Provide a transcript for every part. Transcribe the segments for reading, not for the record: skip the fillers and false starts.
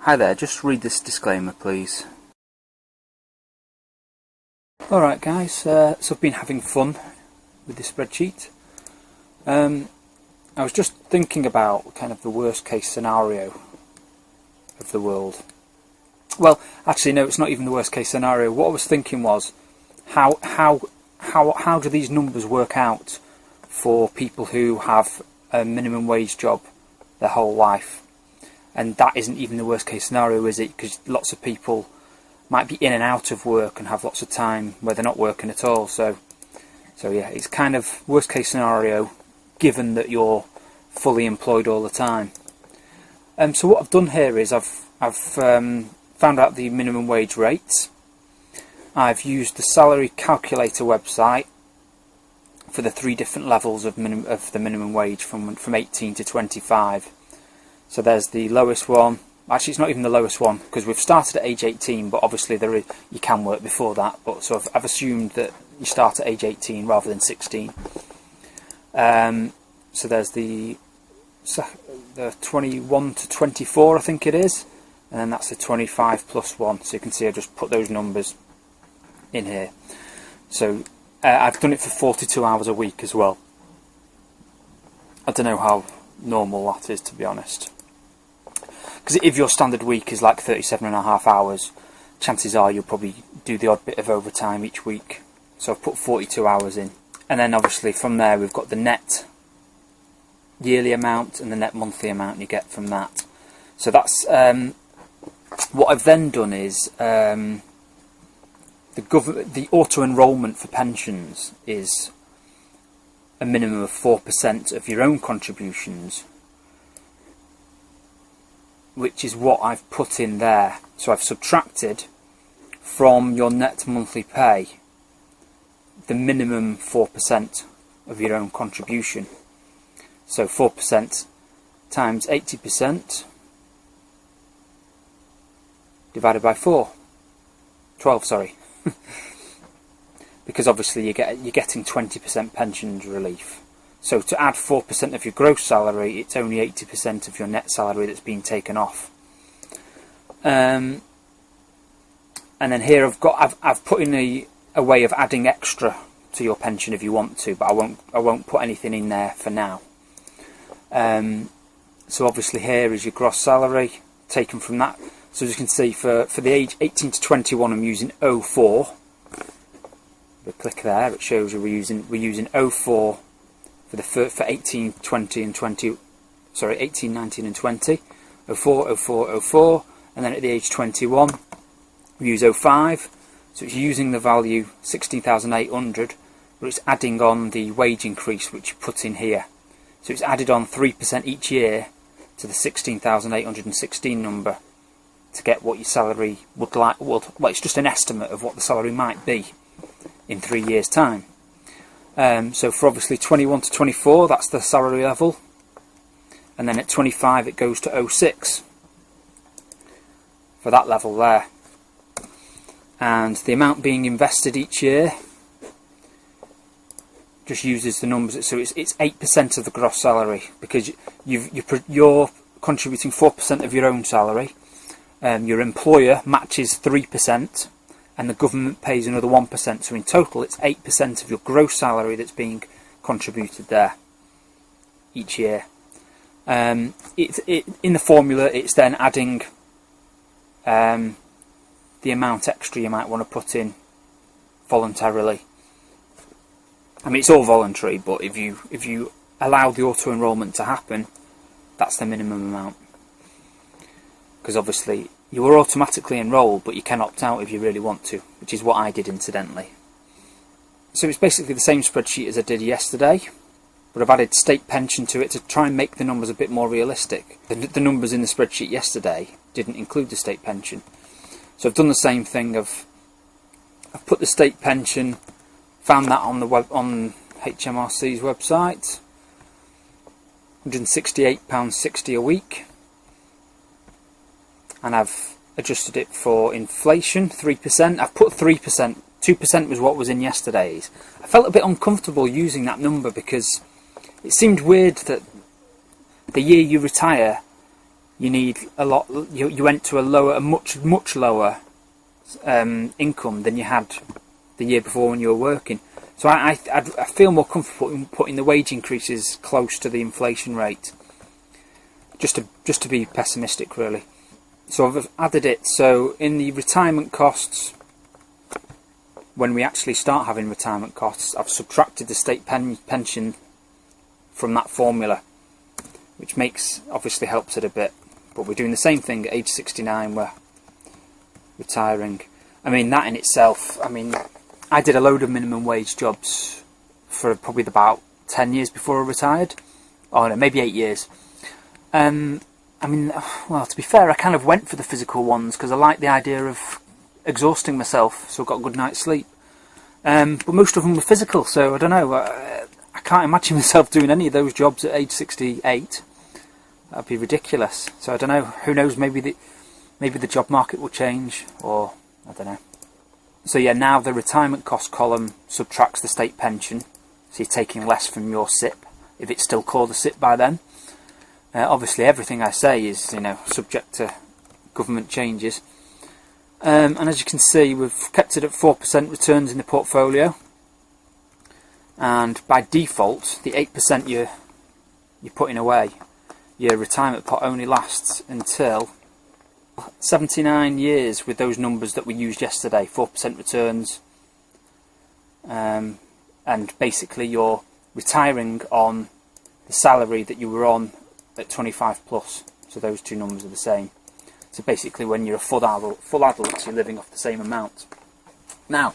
Hi there, just read this disclaimer please. Alright guys, so I've been having fun with this spreadsheet. I was just thinking about kind of the worst case scenario of the world. Well, actually no, it's not even the worst case scenario. What I was thinking was, how do these numbers work out for people who have a minimum wage job their whole life? And that isn't even the worst case scenario, is it? Because lots of people might be in and out of work and have lots of time where they're not working at all. So yeah, it's kind of worst case scenario given that you're fully employed all the time. So what I've done here is I've found out the minimum wage rates. I've used the salary calculator website for the 3 different levels of the minimum wage from 18 to 25. So there's the lowest one. Actually, it's not even the lowest one because we've started at age 18, but obviously you can work before that. But so I've assumed that you start at age 18 rather than 16. So there's the 21 to 24, I think it is, and then that's the 25 plus 1. So you can see I just put those numbers in here. So I've done it for 42 hours a week as well. I don't know how normal that is, to be honest. Because if your standard week is like 37.5 hours, chances are you'll probably do the odd bit of overtime each week. So I've put 42 hours in. And then obviously from there we've got the net yearly amount and the net monthly amount you get from that. So that's what I've then done is the auto enrolment for pensions is a minimum of 4% of your own contributions, which is what I've put in there. So I've subtracted from your net monthly pay the minimum 4% of your own contribution. So 4% times 80% divided by 12, sorry. Because obviously you're getting 20% pensions relief. So to add 4% of your gross salary, it's only 80% of your net salary that's being taken off. And then here I've put in a way of adding extra to your pension if you want to, but I won't put anything in there for now. So obviously here is your gross salary taken from that. So as you can see, for the age 18 to 21, I'm using 04. We click there, it shows you we're using 04 for 18, 20 and 20. Sorry, 18, 19 and 20. 04, 04, 04, and then at the age 21 we use 05. So it's using the value 16,800, but it's adding on the wage increase which you put in here. So it's added on 3% each year to the 16,816 number to get what your salary would like. Well, it's just an estimate of what the salary might be in 3 years' time. So for obviously 21 to 24, that's the salary level, and then at 25 it goes to 06 for that level there. And the amount being invested each year just uses the numbers. So it's 8% of the gross salary, because you're contributing 4% of your own salary. Your employer matches 3%. And the government pays another 1%, so in total it's 8% of your gross salary that's being contributed there each year. In the formula it's then adding the amount extra you might want to put in voluntarily. I mean, it's all voluntary, but if you allow the auto enrolment to happen, that's the minimum amount. Because obviously you are automatically enrolled, but you can opt out if you really want to, which is what I did incidentally. So it's basically the same spreadsheet as I did yesterday, but I've added state pension to it to try and make the numbers a bit more realistic. The numbers in the spreadsheet yesterday didn't include the state pension. So I've done the same thing. I've put the state pension, found that on HMRC's website, £168.60 a week. And I've adjusted it for inflation, 3%. I've put 3%, 2% was what was in yesterday's. I felt a bit uncomfortable using that number because it seemed weird that the year you retire, you need a lot. You went to a much lower income than you had the year before when you were working. So I feel more comfortable in putting the wage increases close to the inflation rate, just to be pessimistic, really. So I've added it. So in the retirement costs, when we actually start having retirement costs, I've subtracted the state pension from that formula, which obviously helps it a bit. But we're doing the same thing at age 69. We're retiring. I mean, that in itself. I mean, I did a load of minimum wage jobs for probably about 10 years before I retired. Oh no, maybe 8 years. I mean, well, to be fair, I kind of went for the physical ones because I like the idea of exhausting myself, so I got a good night's sleep. But most of them were physical, so I don't know. I can't imagine myself doing any of those jobs at age 68. That'd be ridiculous. So I don't know. Who knows? Maybe the job market will change, or I don't know. So yeah, now the retirement cost column subtracts the state pension, so you're taking less from your SIP, if it's still called a SIP by then. Obviously, everything I say is, subject to government changes. And as you can see, we've kept it at 4% returns in the portfolio. And by default, the 8% you're putting away, your retirement pot only lasts until 79 years with those numbers that we used yesterday, 4% returns. And basically you're retiring on the salary that you were on at 25 plus. So those two numbers are the same. So basically when you're a full adult, you're living off the same amount. Now,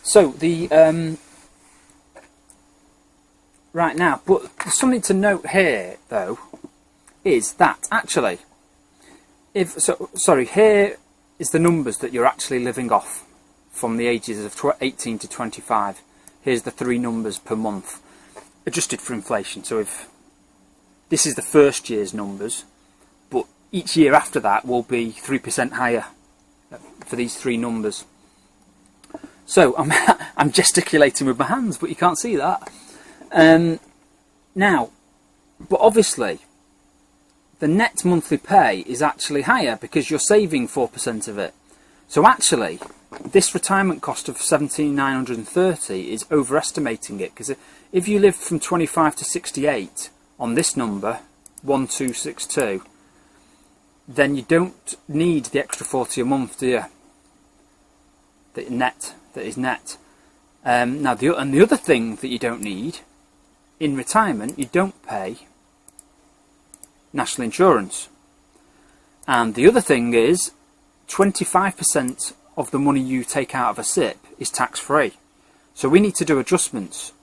so the right now, but something to note here though is that actually, here is the numbers that you're actually living off from the ages of 18 to 25. Here's the 3 numbers per month, adjusted for inflation. So if this is the first year's numbers, but each year after that will be 3% higher for these 3 numbers. So I'm gesticulating with my hands, but you can't see that. Now, but obviously, the net monthly pay is actually higher because you're saving 4% of it. So actually, this retirement cost of $17,930 is overestimating it, because if you live from 25 to 68 on this number, 1262, then you don't need the extra 40 a month, do you? That is net. Now, the other thing that you don't need in retirement, you don't pay national insurance. And the other thing is 25% of the money you take out of a SIP is tax-free. So we need to do adjustments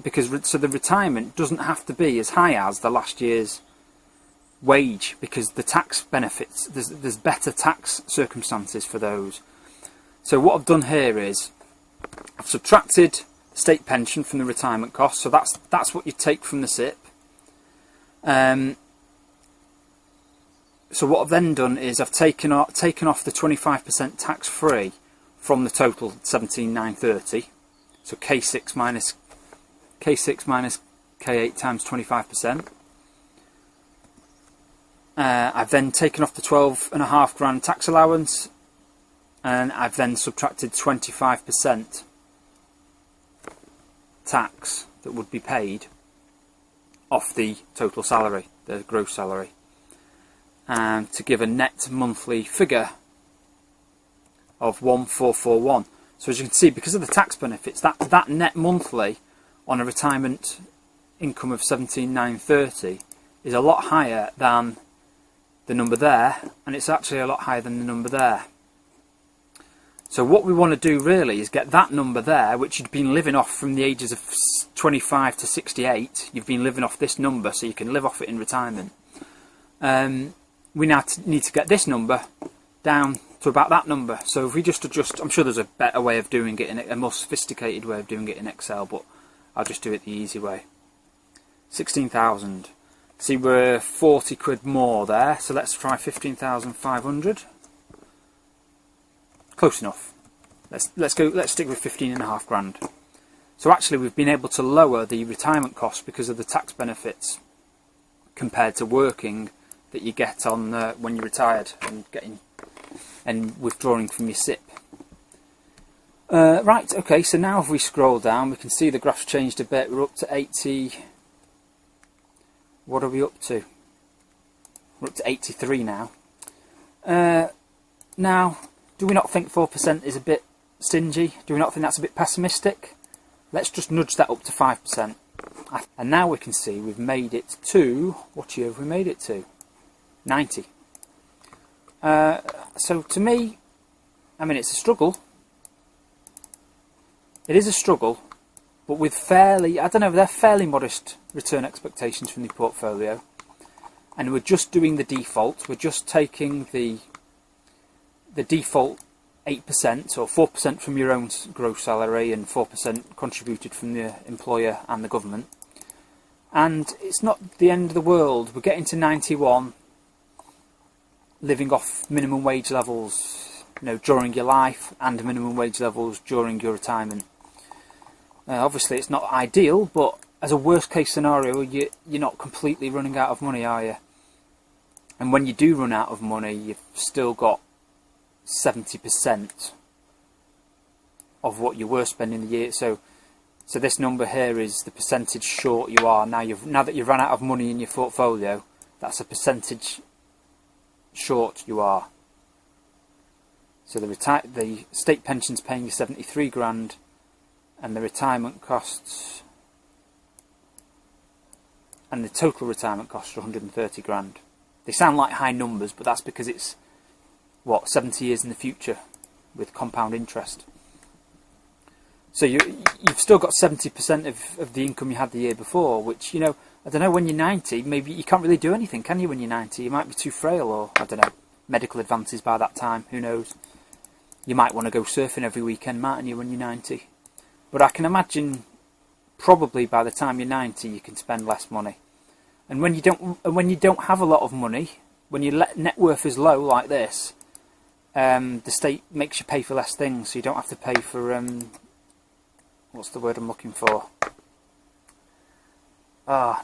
because the retirement doesn't have to be as high as the last year's wage, because the tax benefits, there's better tax circumstances for those. So what I've done here is I've subtracted state pension from the retirement cost, so that's what you take from the SIP. So what I've then done is I've taken off the 25% tax-free from the total 17,930. So K6 minus K8 times 25%. I've then taken off the 12.5 grand tax allowance, and I've then subtracted 25% tax that would be paid off the total salary, the gross salary, and to give a net monthly figure of 1441. So as you can see, because of the tax benefits, that net monthly on a retirement income of 17,930 is a lot higher than the number there, and it's actually a lot higher than the number there. So what we want to do really is get that number there, which you've been living off from the ages of 25 to 68. You've been living off this number, so you can live off it in retirement. We now need to get this number down to about that number. So if we just adjust, I'm sure there's a better way of doing it, a more sophisticated way of doing it in Excel, but I'll just do it the easy way. 16,000. See, we're 40 quid more there, so let's try 15,500. Close enough. Let's stick with 15.5 grand. So actually we've been able to lower the retirement cost because of the tax benefits compared to working that you get on when you're retired and withdrawing from your SIP. Right, okay, so now if we scroll down, we can see the graph's changed a bit. We're up to 80. What are we up to? We're up to 83 now. Now, do we not think 4% is a bit stingy? Do we not think that's a bit pessimistic? Let's just nudge that up to 5%. And now we can see we've made it to, what year have we made it to? 90. So to me, I mean, it's a struggle. It is a struggle, but with fairly, I don't know, they're fairly modest return expectations from the portfolio. And we're just doing the default. We're just taking the default 8% or 4% from your own gross salary and 4% contributed from the employer and the government. And it's not the end of the world. We're getting to 91, living off minimum wage levels, during your life, and minimum wage levels during your retirement. Obviously, it's not ideal, but as a worst case scenario, you're not completely running out of money, are you? And when you do run out of money, you've still got 70% of what you were spending the year. So this number here is the percentage short you are now. Now that you've run out of money in your portfolio, that's a percentage short you are. So the state pension's paying you 73 grand, and the retirement costs, and the total retirement costs are 130 grand. They sound like high numbers, but that's because it's, 70 years in the future with compound interest. So you've still got 70% of the income you had the year before, which, I don't know, when you're 90, maybe you can't really do anything, can you, when you're 90? You might be too frail, or, I don't know, medical advances by that time, who knows? You might want to go surfing every weekend, mightn't you, when you're 90? But I can imagine probably by the time you're 90 you can spend less money. And when you don't have a lot of money, when your net worth is low like this, the state makes you pay for less things, so you don't have to pay for what's the word I'm looking for?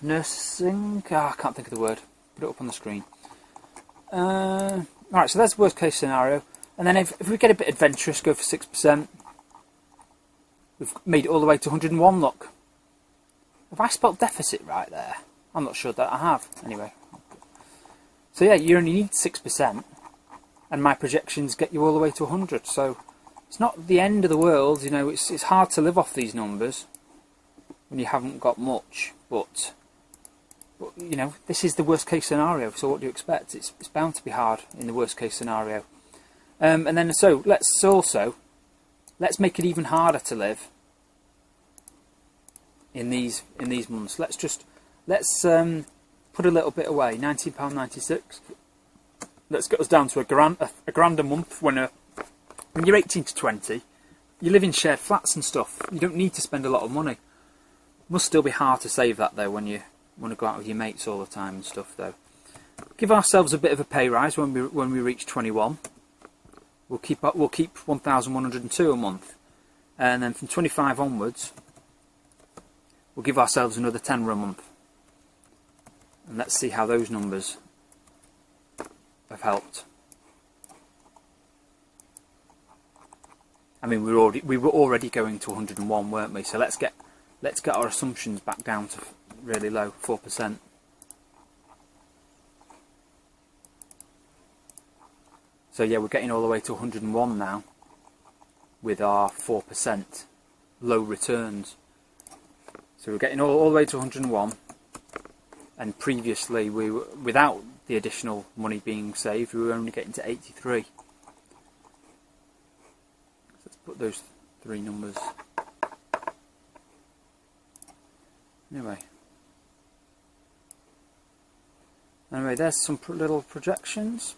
Nursing? I can't think of the word. Put it up on the screen. Alright, so that's the worst case scenario. And then if we get a bit adventurous, go for 6%. We've made it all the way to 101, look. Have I spelled deficit right there? I'm not sure that I have. Anyway. So yeah, you only need 6%. And my projections get you all the way to 100. So it's not the end of the world. It's hard to live off these numbers when you haven't got much. But this is the worst case scenario. So what do you expect? It's bound to be hard in the worst case scenario. And then let's make it even harder to live in these months. Let's put a little bit away. £19.96. Let's get us down to a grand a month. When you're 18 to 20, you live in shared flats and stuff. You don't need to spend a lot of money. Must still be hard to save that though when you want to go out with your mates all the time and stuff though. Give ourselves a bit of a pay rise when we reach 21. We'll keep 1,102 a month, and then from 25 onwards, we'll give ourselves another 10 a month. And let's see how those numbers have helped. I mean, we were already going to 101, weren't we? So let's get our assumptions back down to really low, 4%. So yeah, we're getting all the way to 101 now with our 4% low returns. So we're getting all the way to 101, and previously we were, without the additional money being saved, we were only getting to 83. Let's put those three numbers. Anyway, there's some little projections.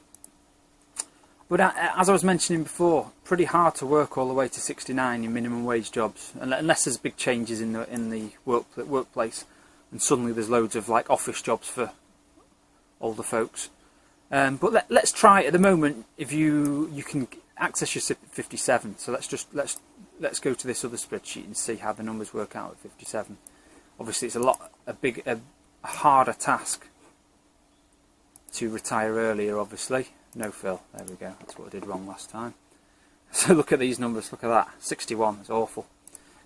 But as I was mentioning before, pretty hard to work all the way to 69 in minimum wage jobs, unless there's big changes in the workplace, and suddenly there's loads of like office jobs for older folks. But let's try at the moment. If you can access your SIP at 57, so let's go to this other spreadsheet and see how the numbers work out at 57. Obviously, it's a harder task to retire earlier, obviously. No Phil, there we go, that's what I did wrong last time. So look at these numbers, look at that, 61, it's awful.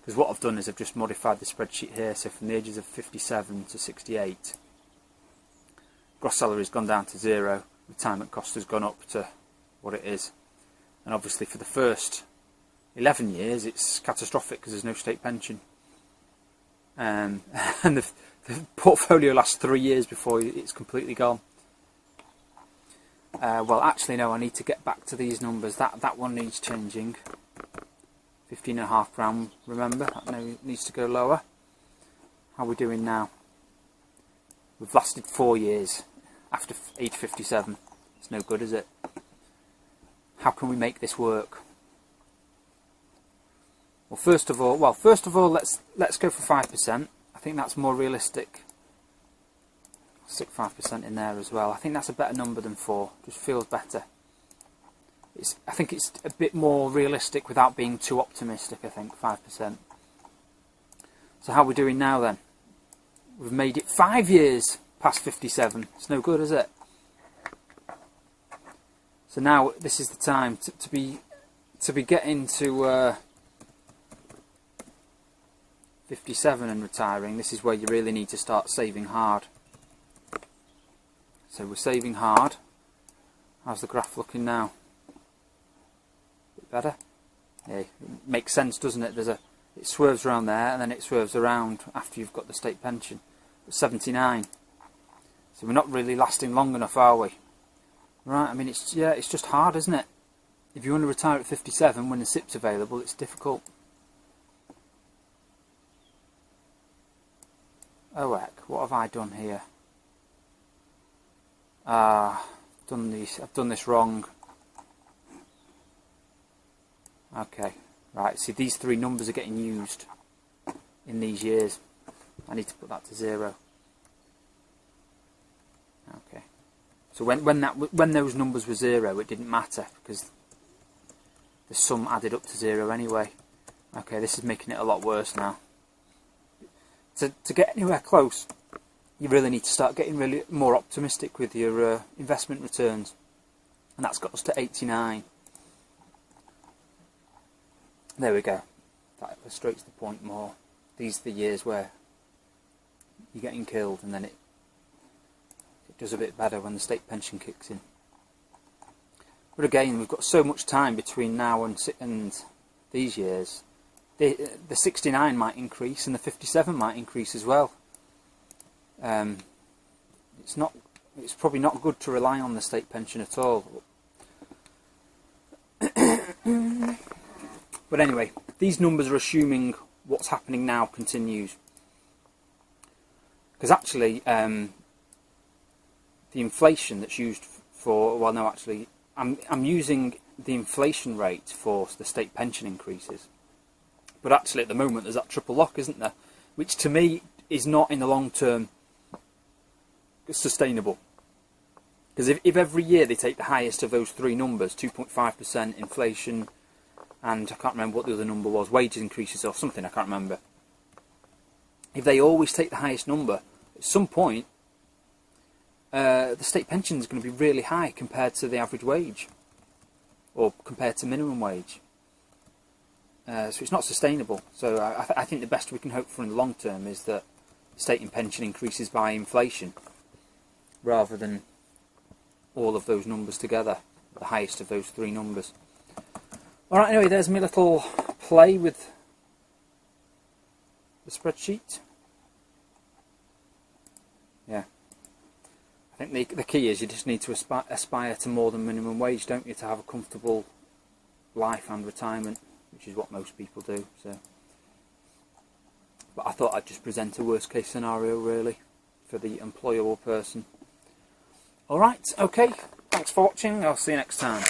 Because what I've done is I've just modified the spreadsheet here, so from the ages of 57 to 68, gross salary's gone down to 0, retirement cost has gone up to what it is. And obviously for the first 11 years it's catastrophic because there's no state pension. And the portfolio lasts 3 years before it's completely gone. Well, actually no, I need to get back to these numbers. That one needs changing. 15.5 grand, remember? That needs to go lower. How are we doing now? We've lasted 4 years after age 57. It's no good, is it? How can we make this work? Well, first of all, let's go for 5%. I think that's more realistic. I'll stick 5% in there as well. I think that's a better number than 4. Just feels better. I think it's a bit more realistic without being too optimistic. I think 5%. So how are we doing now then? We've made it 5 years past 57. It's no good, is it? So now this is the time to be getting to 57 and retiring. This is where you really need to start saving hard. So we're saving hard. How's the graph looking now? Bit better? Yeah, it makes sense, doesn't it? It swerves around there and then it swerves around after you've got the state pension. 79. So we're not really lasting long enough, are we? Right, I mean, it's just hard, isn't it? If you want to retire at 57 when the SIP's available, it's difficult. Oh heck, what have I done here? I've done this wrong. Okay, right, see these 3 numbers are getting used in these years. I need to put that to 0. Okay. So when those numbers were 0, it didn't matter because the sum added up to 0 anyway. Okay, this is making it a lot worse now. To get anywhere close, you really need to start getting really more optimistic with your investment returns, and that's got us to 89. There we go. That illustrates the point more. These are the years where you're getting killed, and then it does a bit better when the state pension kicks in. But again, we've got so much time between now and these years. The 69 might increase and the 57 might increase as well. It's probably not good to rely on the state pension at all. But anyway, these numbers are assuming what's happening now continues. Because actually, the inflation that's used for, well no actually, I'm using the inflation rate for the state pension increases. But actually at the moment there's that triple lock, isn't there? Which to me is not in the long term sustainable. Because if every year they take the highest of those 3 numbers, 2.5% inflation, and I can't remember what the other number was, wages increases or something, I can't remember. If they always take the highest number, at some point the state pension is going to be really high compared to the average wage, or compared to minimum wage. So it's not sustainable. So I think the best we can hope for in the long term is that state and pension increases by inflation, rather than all of those numbers together, the highest of those 3 numbers. Alright, anyway, there's my little play with the spreadsheet. Yeah. I think the key is you just need to aspire to more than minimum wage, don't you, to have a comfortable life and retirement, which is what most people do. So, but I thought I'd just present a worst case scenario really for the employable person. Alright, okay, thanks for watching, I'll see you next time.